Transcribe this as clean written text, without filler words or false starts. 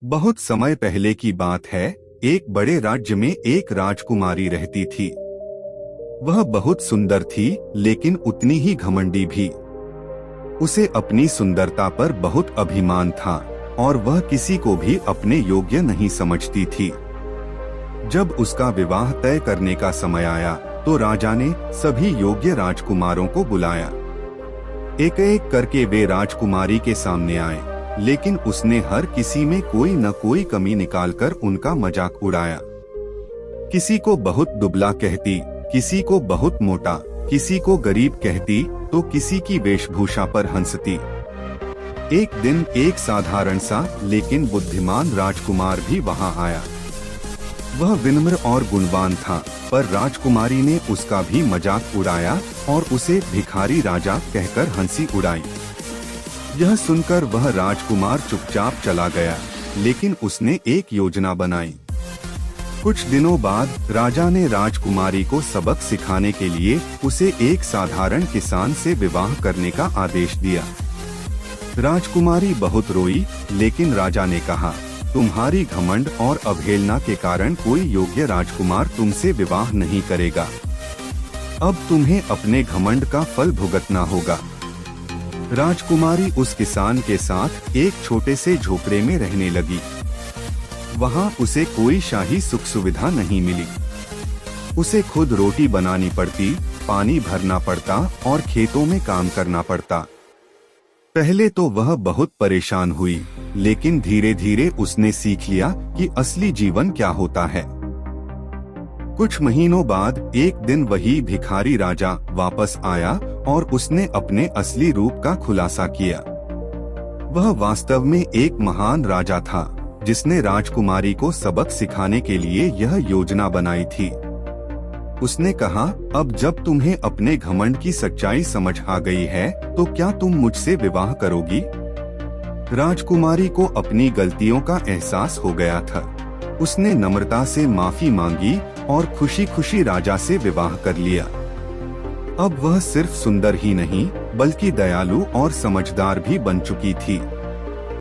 बहुत समय पहले की बात है। एक बड़े राज्य में एक राजकुमारी रहती थी। वह बहुत सुंदर थी, लेकिन उतनी ही घमंडी भी। उसे अपनी सुंदरता पर बहुत अभिमान था और वह किसी को भी अपने योग्य नहीं समझती थी। जब उसका विवाह तय करने का समय आया, तो राजा ने सभी योग्य राजकुमारों को बुलाया। एक एक करके वे राजकुमारी के सामने आए, लेकिन उसने हर किसी में कोई न कोई कमी निकालकर उनका मजाक उड़ाया। किसी को बहुत दुबला कहती, किसी को बहुत मोटा, किसी को गरीब कहती, तो किसी की वेशभूषा पर हंसती। एक दिन एक साधारण सा लेकिन बुद्धिमान राजकुमार भी वहां आया। वह विनम्र और गुणवान था, पर राजकुमारी ने उसका भी मजाक उड़ाया और उसे भिखारी राजा कहकर हंसी उड़ाई। यह सुनकर वह राजकुमार चुपचाप चला गया, लेकिन उसने एक योजना बनाई। कुछ दिनों बाद राजा ने राजकुमारी को सबक सिखाने के लिए उसे एक साधारण किसान से विवाह करने का आदेश दिया। राजकुमारी बहुत रोई, लेकिन राजा ने कहा, तुम्हारी घमंड और अवहेलना के कारण कोई योग्य राजकुमार तुमसे विवाह नहीं करेगा। अब तुम्हें अपने घमंड का फल भुगतना होगा। राजकुमारी उस किसान के साथ एक छोटे से झोपड़े में रहने लगी। वहां उसे कोई शाही सुख सुविधा नहीं मिली। उसे खुद रोटी बनानी पड़ती, पानी भरना पड़ता और खेतों में काम करना पड़ता। पहले तो वह बहुत परेशान हुई, लेकिन धीरे धीरे उसने सीख लिया कि असली जीवन क्या होता है। कुछ महीनों बाद एक दिन वही भिखारी राजा वापस आया और उसने अपने असली रूप का खुलासा किया। वह वास्तव में एक महान राजा था, जिसने राजकुमारी को सबक सिखाने के लिए यह योजना बनाई थी। उसने कहा, अब जब तुम्हें अपने घमंड की सच्चाई समझ आ गई है, तो क्या तुम मुझसे विवाह करोगी? राजकुमारी को अपनी गलतियों का एहसास हो गया था। उसने नम्रता से माफी मांगी और खुशी खुशी राजा से विवाह कर लिया। अब वह सिर्फ सुंदर ही नहीं, बल्कि दयालु और समझदार भी बन चुकी थी।